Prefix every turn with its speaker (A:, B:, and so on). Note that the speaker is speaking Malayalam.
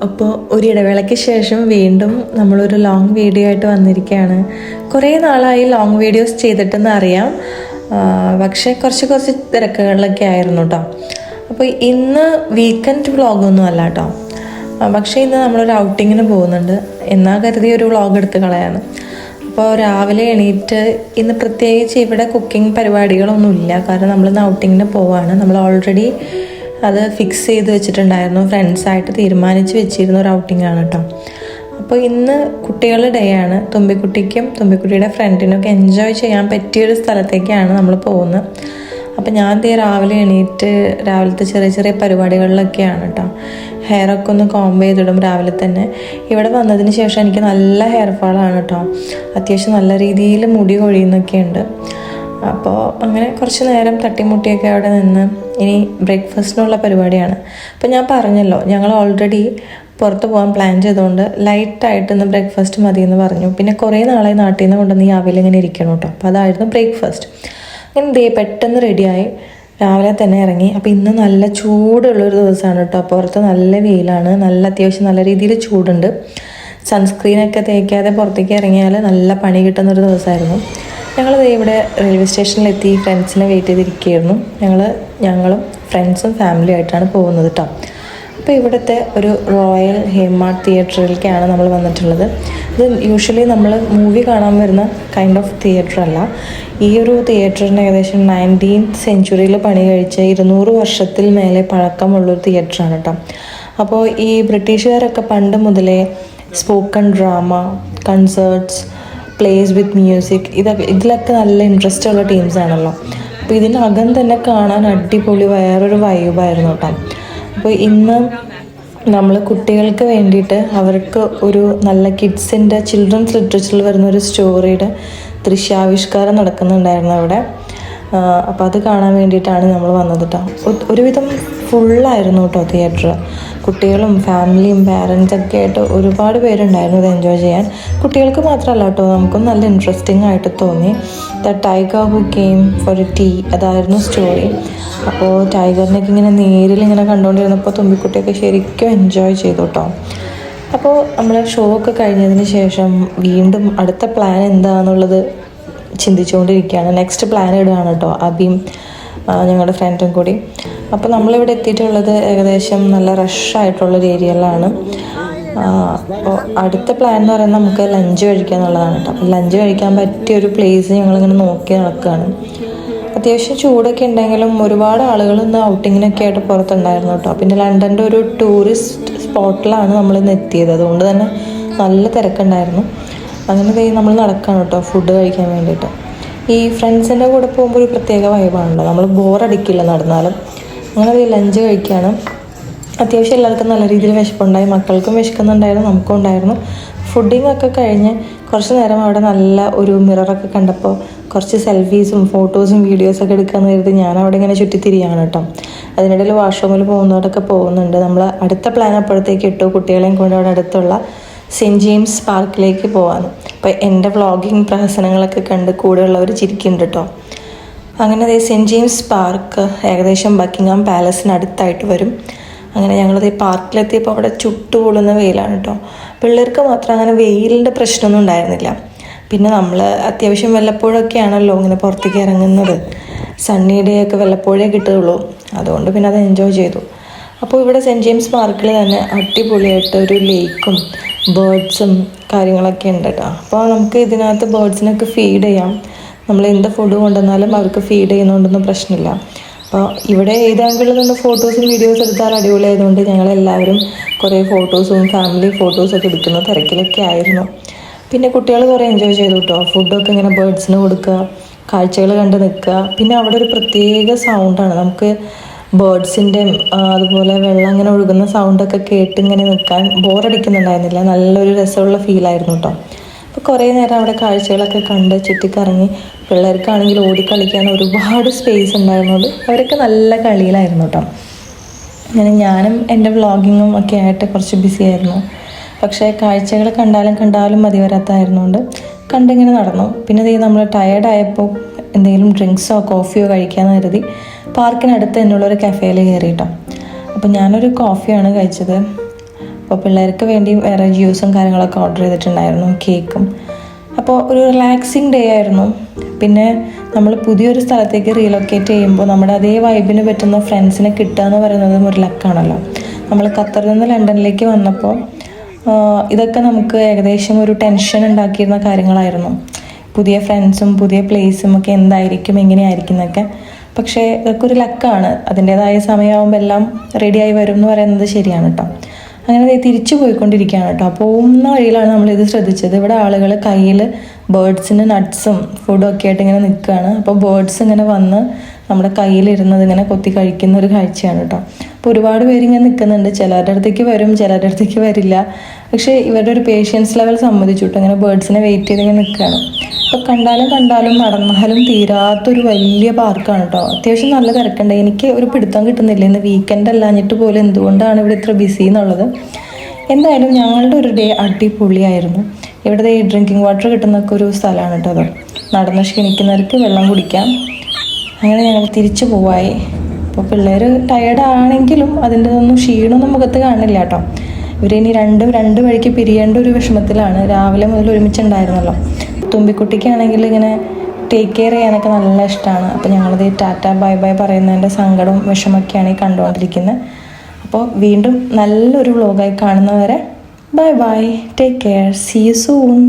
A: അപ്പോൾ ഒരു ഇടവേളയ്ക്ക് ശേഷം വീണ്ടും നമ്മളൊരു ലോങ് വീഡിയോ ആയിട്ട് വന്നിരിക്കുകയാണ്. കുറേ നാളായി ലോങ് വീഡിയോസ് ചെയ്തിട്ടെന്ന് അറിയാം, പക്ഷേ കുറച്ച് തിരക്കുകളിലൊക്കെ ആയിരുന്നു കേട്ടോ. അപ്പോൾ ഇന്ന് വീക്കെൻഡ് വ്ളോഗൊന്നും അല്ല കേട്ടോ, പക്ഷേ ഇന്ന് നമ്മളൊരു ഔട്ടിങ്ങിന് പോകുന്നുണ്ട്. എന്നാ കരുതി ഒരു വ്ളോഗ് എടുത്ത് കളയാണ്. അപ്പോൾ രാവിലെ എണീറ്റ് ഇന്ന് പ്രത്യേകിച്ച് ഇവിടെ കുക്കിംഗ് പരിപാടികളൊന്നുമില്ല, കാരണം നമ്മളിന്ന് ഔട്ടിങ്ങിന് പോവാണ്. നമ്മൾ ഓൾറെഡി അത് ഫിക്സ് ചെയ്ത് വെച്ചിട്ടുണ്ടായിരുന്നു, ഫ്രണ്ട്സായിട്ട് തീരുമാനിച്ച് വെച്ചിരുന്ന ഒരു ഔട്ടിങ്ങാണ് കേട്ടോ. അപ്പോൾ ഇന്ന് കുട്ടികളുടെ ഡേ ആണ്. തുമ്പിക്കുട്ടിക്കും തുമ്പിക്കുട്ടിയുടെ ഫ്രണ്ടിനൊക്കെ എൻജോയ് ചെയ്യാൻ പറ്റിയൊരു സ്ഥലത്തേക്കാണ് നമ്മൾ പോകുന്നത്. അപ്പോൾ ഞാൻ രാവിലെ എണീറ്റ് രാവിലത്തെ ചെറിയ പരിപാടികളിലൊക്കെയാണ് കേട്ടോ. ഹെയറൊക്കെ ഒന്ന് കോംബ് ചെയ്തിടും രാവിലെ തന്നെ. ഇവിടെ വന്നതിന് ശേഷം എനിക്ക് നല്ല ഹെയർ ഫാളാണ് കേട്ടോ. അത്യാവശ്യം നല്ല രീതിയിൽ മുടി കൊഴിയുന്നൊക്കെ ഉണ്ട്. അപ്പോൾ അങ്ങനെ കുറച്ച് നേരം തട്ടിമുട്ടിയൊക്കെ അവിടെ നിന്ന് ഇനി ബ്രേക്ക്ഫാസ്റ്റിനുള്ള പരിപാടിയാണ്. അപ്പോൾ ഞാൻ പറഞ്ഞല്ലോ, ഞങ്ങൾ ഓൾറെഡി പുറത്ത് പോകാൻ പ്ലാൻ ചെയ്തുകൊണ്ട് ലൈറ്റായിട്ട് ഇന്ന് ബ്രേക്ക്ഫാസ്റ്റ് മതി എന്ന് പറഞ്ഞു. പിന്നെ കുറേ നാളായി നാട്ടിൽ നിന്ന് കൊണ്ടുവന്ന് ഈ അവിൽ ഇങ്ങനെ ഇരിക്കണം കേട്ടോ. അപ്പോൾ അതായിരുന്നു ബ്രേക്ക്ഫാസ്റ്റ്. അങ്ങനെ പെട്ടെന്ന് റെഡിയായി രാവിലെ തന്നെ ഇറങ്ങി. അപ്പോൾ ഇന്ന് നല്ല ചൂടുള്ളൊരു ദിവസമാണ് കേട്ടോ. പുറത്ത് നല്ല വെയിലാണ്, അത്യാവശ്യം നല്ല രീതിയിൽ ചൂടുണ്ട്. സൺസ്ക്രീനൊക്കെ തേക്കാതെ പുറത്തേക്ക് ഇറങ്ങിയാൽ നല്ല പണി കിട്ടുന്നൊരു ദിവസമായിരുന്നു. ഞങ്ങൾ ഇവിടെ റെയിൽവേ സ്റ്റേഷനിലെത്തി ഫ്രണ്ട്സിനെ വെയിറ്റ് ചെയ്തിരിക്കുകയായിരുന്നു. ഞങ്ങളും ഫ്രണ്ട്സും ഫാമിലി ആയിട്ടാണ് പോകുന്നത് കേട്ടോ. അപ്പോൾ ഇവിടുത്തെ ഒരു റോയൽ ഹേമാർട്ട് തിയേറ്ററിലേക്കാണ് നമ്മൾ വന്നിട്ടുള്ളത്. ഇത് യൂഷ്വലി നമ്മൾ മൂവി കാണാൻ വരുന്ന കൈൻഡ് ഓഫ് തിയേറ്റർ അല്ല. ഈ ഒരു തിയേറ്ററിന് ഏകദേശം 19th സെഞ്ച്വറിയിൽ പണി കഴിച്ച 200 വർഷത്തിൽ മേലെ പഴക്കമുള്ളൊരു തിയേറ്ററാണ് കേട്ടോ. അപ്പോൾ ഈ ബ്രിട്ടീഷുകാരൊക്കെ പണ്ട് മുതലേ spoken drama, concerts, place with music, ഇതിലൊക്കെ നല്ല ഇൻട്രസ്റ്റ് ഉള്ള ടീംസാണല്ലോ. അപ്പോൾ ഇതിനകം തന്നെ കാണാൻ അടിപൊളി വേറൊരു വൈബായിരുന്നു കേട്ടോ. അപ്പോൾ ഇന്ന് നമ്മൾ കുട്ടികൾക്ക് വേണ്ടിയിട്ട് അവർക്ക് ഒരു നല്ല കിഡ്സിൻ്റെ ചിൽഡ്രൻസ് ലിറ്ററേച്ചറിൽ വരുന്ന ഒരു സ്റ്റോറിയുടെ ദൃശ്യാവിഷ്കാരം നടക്കുന്നുണ്ടായിരുന്നു അവിടെ. അപ്പോൾ അത് കാണാൻ വേണ്ടിയിട്ടാണ് നമ്മൾ വന്നത് കേട്ടോ. ഒരുവിധം ഫുള്ളായിരുന്നു കേട്ടോ തിയേറ്റർ. കുട്ടികളും ഫാമിലിയും പാരൻസൊക്കെ ആയിട്ട് ഒരുപാട് പേരുണ്ടായിരുന്നു ഇത് എൻജോയ് ചെയ്യാൻ. കുട്ടികൾക്ക് മാത്രമല്ല കേട്ടോ, നമുക്കും നല്ല ഇൻട്രസ്റ്റിംഗ് ആയിട്ട് തോന്നി. The tiger who came for a tea, അതായിരുന്നു സ്റ്റോറി. അപ്പോൾ ടൈഗറിനൊക്കെ ഇങ്ങനെ നേരിൽ ഇങ്ങനെ കണ്ടുകൊണ്ടിരുന്നപ്പോൾ തുമ്പിക്കുട്ടിയൊക്കെ ശരിക്കും എൻജോയ് ചെയ്തു കേട്ടോ. അപ്പോൾ നമ്മൾ ഷോ ഒക്കെ കഴിഞ്ഞതിന് ശേഷം വീണ്ടും അടുത്ത പ്ലാൻ എന്താണെന്നുള്ളത് ചിന്തിച്ചുകൊണ്ടിരിക്കുകയാണ്. നെക്സ്റ്റ് പ്ലാൻ ഇടുകയാണ് കേട്ടോ, അബിയും ഞങ്ങളുടെ ഫ്രണ്ടും കൂടി. അപ്പോൾ നമ്മളിവിടെ എത്തിയിട്ടുള്ളത് ഏകദേശം നല്ല റഷായിട്ടുള്ളൊരു ഏരിയയിലാണ്. അപ്പോൾ അടുത്ത പ്ലാൻ എന്ന് പറയുന്നത് നമുക്ക് ലഞ്ച് കഴിക്കുക എന്നുള്ളതാണ് കേട്ടോ. ലഞ്ച് കഴിക്കാൻ പറ്റിയൊരു പ്ലേസ് ഞങ്ങളിങ്ങനെ നോക്കി നടക്കുകയാണ്. അത്യാവശ്യം ചൂടൊക്കെ ഉണ്ടെങ്കിലും ഒരുപാട് ആളുകൾ ഇന്ന് ഔട്ടിങ്ങിനൊക്കെ ആയിട്ട് പുറത്തുണ്ടായിരുന്നു കേട്ടോ. പിന്നെ ലണ്ടൻ്റെ ഒരു ടൂറിസ്റ്റ് സ്പോട്ടിലാണ് നമ്മളിന്ന് എത്തിയത്, അതുകൊണ്ട് തന്നെ നല്ല തിരക്കുണ്ടായിരുന്നു. അങ്ങനെ നമ്മൾ നടക്കുകയാണ് കേട്ടോ ഫുഡ് കഴിക്കാൻ വേണ്ടിയിട്ട്. ഈ ഫ്രണ്ട്സിൻ്റെ കൂടെ പോകുമ്പോൾ ഒരു പ്രത്യേക വൈബാണല്ലോ, നമ്മൾ ബോറടിക്കില്ല നടന്നാലും. അങ്ങനെ ലഞ്ച് കഴിക്കുകയാണ്. അത്യാവശ്യം എല്ലാവർക്കും നല്ല രീതിയിൽ വിശപ്പുണ്ടായി, മക്കൾക്കും വിശക്കുന്നുണ്ടായിരുന്നു, നമുക്കും ഉണ്ടായിരുന്നു. ഫുഡിങ്ങൊക്കെ കഴിഞ്ഞ് കുറച്ച് നേരം അവിടെ നല്ല ഒരു മിററൊക്കെ കണ്ടപ്പോൾ കുറച്ച് സെൽഫീസും ഫോട്ടോസും വീഡിയോസൊക്കെ എടുക്കാമെന്ന് കരുതി ഞാൻ അവിടെ ഇങ്ങനെ ചുറ്റിത്തിരിയാണ് കേട്ടോ. അതിനിടയിൽ വാഷ്റൂമിൽ പോകുന്നവരൊക്കെ പോകുന്നുണ്ട്. നമ്മൾ അടുത്ത പ്ലാൻ അപ്പോഴത്തേക്ക് ഇട്ടു, കുട്ടികളെയും കൊണ്ട് അവിടെ അടുത്തുള്ള സെൻറ്റ് ജെയിംസ് പാർക്കിലേക്ക് പോകാമെന്ന്. അപ്പോൾ എൻ്റെ വ്ളോഗിങ് പ്രഹസനങ്ങളൊക്കെ കണ്ട് കൂടെയുള്ളവർ ചിരിക്കുന്നുണ്ട് കേട്ടോ. അങ്ങനെ സെൻറ്റ് ജെയിംസ് പാർക്ക് ഏകദേശം ബക്കിംഗ്ഹാം പാലസിനടുത്തായിട്ട് വരും. അങ്ങനെ ഞങ്ങളത് ഈ പാർക്കിലെത്തിയപ്പോൾ അവിടെ ചുട്ടുപൊള്ളുന്ന വെയിലാണ് കേട്ടോ. പിള്ളേർക്ക് മാത്രം അങ്ങനെ വെയിലിൻ്റെ പ്രശ്നമൊന്നും ഉണ്ടായിരുന്നില്ല. പിന്നെ നമ്മൾ അത്യാവശ്യം വല്ലപ്പോഴൊക്കെയാണല്ലോ ഇങ്ങനെ പുറത്തേക്ക് ഇറങ്ങുന്നത്. സണ്ണി ഡേ ഒക്കെ വല്ലപ്പോഴേ കിട്ടുകയുള്ളൂ, അതുകൊണ്ട് പിന്നെ അത് എൻജോയ് ചെയ്തു. അപ്പോൾ ഇവിടെ സെൻറ്റ് ജെയിംസ് പാർക്കിൽ തന്നെ അടിപൊളിയായിട്ട് ഒരു ലേക്കും ബേർഡ്സും കാര്യങ്ങളൊക്കെ ഉണ്ട് കേട്ടോ. അപ്പോൾ നമുക്ക് ഇതിനകത്ത് ബേർഡ്സിനൊക്കെ ഫീഡ് ചെയ്യാം. നമ്മൾ എന്ത് ഫുഡ് കൊണ്ടുവന്നാലും അവർക്ക് ഫീഡ് ചെയ്യുന്നതുകൊണ്ടൊന്നും പ്രശ്നമില്ല. അപ്പോൾ ഇവിടെ ഏത് ആംഗിളിൽ നിന്ന് ഫോട്ടോസും വീഡിയോസും എടുത്താൽ അടിപൊളിയായതുകൊണ്ട് ഞങ്ങളെല്ലാവരും കുറേ ഫോട്ടോസും ഫാമിലി ഫോട്ടോസൊക്കെ എടുക്കുന്ന തിരക്കിലൊക്കെ ആയിരുന്നു. പിന്നെ കുട്ടികൾ കുറേ എൻജോയ് ചെയ്തു കേട്ടോ. ഫുഡൊക്കെ ഇങ്ങനെ ബേർഡ്സിന് കൊടുക്കുക, കാഴ്ചകൾ കണ്ട് നിൽക്കുക. പിന്നെ അവിടെ ഒരു പ്രത്യേക സൗണ്ടാണ്, നമുക്ക് ബേർഡ്സിൻ്റെ അതുപോലെ വെള്ളം ഇങ്ങനെ ഒഴുകുന്ന സൗണ്ടൊക്കെ കേട്ട് ഇങ്ങനെ നിൽക്കാൻ ബോറടിക്കുന്നുണ്ടായിരുന്നില്ല. നല്ലൊരു രസമുള്ള ഫീലായിരുന്നു കേട്ടോ. അപ്പോൾ കുറേ നേരം അവിടെ കാഴ്ചകളൊക്കെ കണ്ട് ചുറ്റിക്കറങ്ങി. പിള്ളേർക്കാണെങ്കിൽ ഓടിക്കളിക്കാൻ ഒരുപാട് സ്പേസ് ഉണ്ടായിരുന്നത്, അവരൊക്കെ നല്ല കളിയിലായിരുന്നു കേട്ടോ. അങ്ങനെ ഞാനും എൻ്റെ വ്ളോഗിങ്ങും ഒക്കെ ആയിട്ട് കുറച്ച് ബിസി ആയിരുന്നു. പക്ഷേ കാഴ്ചകൾ കണ്ടാലും മതി വരാത്തായിരുന്നുകൊണ്ട് കണ്ടിങ്ങനെ നടന്നു. പിന്നെ നമ്മൾ ടയേർഡായപ്പോൾ എന്തെങ്കിലും ഡ്രിങ്ക്സോ കോഫിയോ കഴിക്കാമെന്ന് കരുതി പാർക്കിനടുത്ത് തന്നെയുള്ളൊരു കഫേയിൽ കയറിയിട്ടോ. അപ്പോൾ ഞാനൊരു കോഫിയാണ് കഴിച്ചത്. അപ്പോൾ പിള്ളേർക്ക് വേണ്ടി വേറെ ജ്യൂസും കാര്യങ്ങളൊക്കെ ഓർഡർ ചെയ്തിട്ടുണ്ടായിരുന്നു, കേക്കും. അപ്പോൾ ഒരു റിലാക്സിങ് ഡേ ആയിരുന്നു. പിന്നെ നമ്മൾ പുതിയൊരു സ്ഥലത്തേക്ക് റീലൊക്കേറ്റ് ചെയ്യുമ്പോൾ നമ്മുടെ അതേ വൈബിന് പറ്റുന്ന ഫ്രണ്ട്സിനെ കിട്ടുക എന്ന് പറയുന്നതും ഒരു ലക്കാണല്ലോ. നമ്മൾ ഖത്തറിൽ നിന്ന് ലണ്ടനിലേക്ക് വന്നപ്പോൾ ഇതൊക്കെ നമുക്ക് ഏകദേശം ഒരു ടെൻഷൻ ഉണ്ടാക്കിയിരുന്ന കാര്യങ്ങളായിരുന്നു. പുതിയ ഫ്രണ്ട്സും പുതിയ പ്ലേസും ഒക്കെ എന്തായിരിക്കും, എങ്ങനെയായിരിക്കും എന്നൊക്കെ. പക്ഷേ ഇതൊക്കെ ഒരു ലക്കാണ്. അതിൻ്റേതായ സമയമാകുമ്പോൾ എല്ലാം റെഡിയായി വരും എന്ന് പറയുന്നത് ശരിയാണ് കേട്ടോ. അങ്ങനെ തിരിച്ചു പോയിക്കൊണ്ടിരിക്കുകയാണ് കേട്ടോ. പോകുന്ന വഴിയിലാണ് നമ്മളിത് ശ്രദ്ധിച്ചത്. ഇവിടെ ആളുകൾ കയ്യിൽ ബേർഡ്സിന് നട്ട്സും ഫുഡും ഒക്കെ ആയിട്ട് ഇങ്ങനെ നിൽക്കുകയാണ്. അപ്പോൾ ബേർഡ്സ് ഇങ്ങനെ വന്ന് നമ്മുടെ കയ്യിലിരുന്നത് ഇങ്ങനെ കൊത്തി കഴിക്കുന്ന ഒരു കാഴ്ചയാണ് കേട്ടോ. അപ്പോൾ ഒരുപാട് പേര് ഇങ്ങനെ നിൽക്കുന്നുണ്ട്. ചിലരുടെ അടുത്തേക്ക് വരും, ചിലരുടെ അടുത്തേക്ക് വരില്ല. പക്ഷേ ഇവരുടെ ഒരു പേഷ്യൻസ് ലെവൽ സമ്മതിച്ചു കേട്ടോ. ഇങ്ങനെ ബേർഡ്സിനെ വെയിറ്റ് ചെയ്ത് ഇങ്ങനെ നിൽക്കുകയാണ്. അപ്പോൾ കണ്ടാലും നടന്നാലും തീരാത്തൊരു വലിയ പാർക്കാണ് കേട്ടോ. അത്യാവശ്യം നല്ല തിരക്കുണ്ട്. എനിക്ക് ഒരു പിടുത്തം കിട്ടുന്നില്ല, ഇന്ന് വീക്കെൻഡ് അല്ലാഞ്ഞിട്ട് പോലും എന്തുകൊണ്ടാണ് ഇവിടെ ഇത്ര ബിസി എന്നുള്ളത്. എന്തായാലും ഞങ്ങളുടെ ഒരു ഡേ അടിപൊളിയായിരുന്നു. ഇവിടുത്തെ ഈ ഡ്രിങ്കിങ് വാട്ടർ കിട്ടുന്നൊക്കെ ഒരു സ്ഥലമാണ് കേട്ടോ അത്. നടന്ന് ക്ഷീണിക്കുന്നവർക്ക് വെള്ളം കുടിക്കാം. അങ്ങനെ ഞങ്ങൾ തിരിച്ചു പോവായി. അപ്പോൾ പിള്ളേർ ടയേർഡാണെങ്കിലും അതിൻ്റെതൊന്നും ക്ഷീണമൊന്നും മുഖത്ത് കാണില്ല കേട്ടോ. ഇവരിനി രണ്ട് വഴിക്ക് പിരിയേണ്ട ഒരു വിഷമത്തിലാണ്. രാവിലെ മുതൽ ഒരുമിച്ചുണ്ടായിരുന്നല്ലോ. തുമ്പിക്കുട്ടിക്കാണെങ്കിൽ ഇങ്ങനെ ടേക്ക് കെയർ ചെയ്യാനൊക്കെ നല്ല ഇഷ്ടമാണ്. അപ്പോൾ ഞങ്ങളത് ടാറ്റ ബൈ ബൈ പറയുന്നതിൻ്റെ സങ്കടവും വിഷമൊക്കെയാണ് ഈ കണ്ടുകൊണ്ടിരിക്കുന്നത്. അപ്പോൾ വീണ്ടും നല്ലൊരു വ്ലോഗായി കാണുന്നവരെ bye bye, take care, see you soon.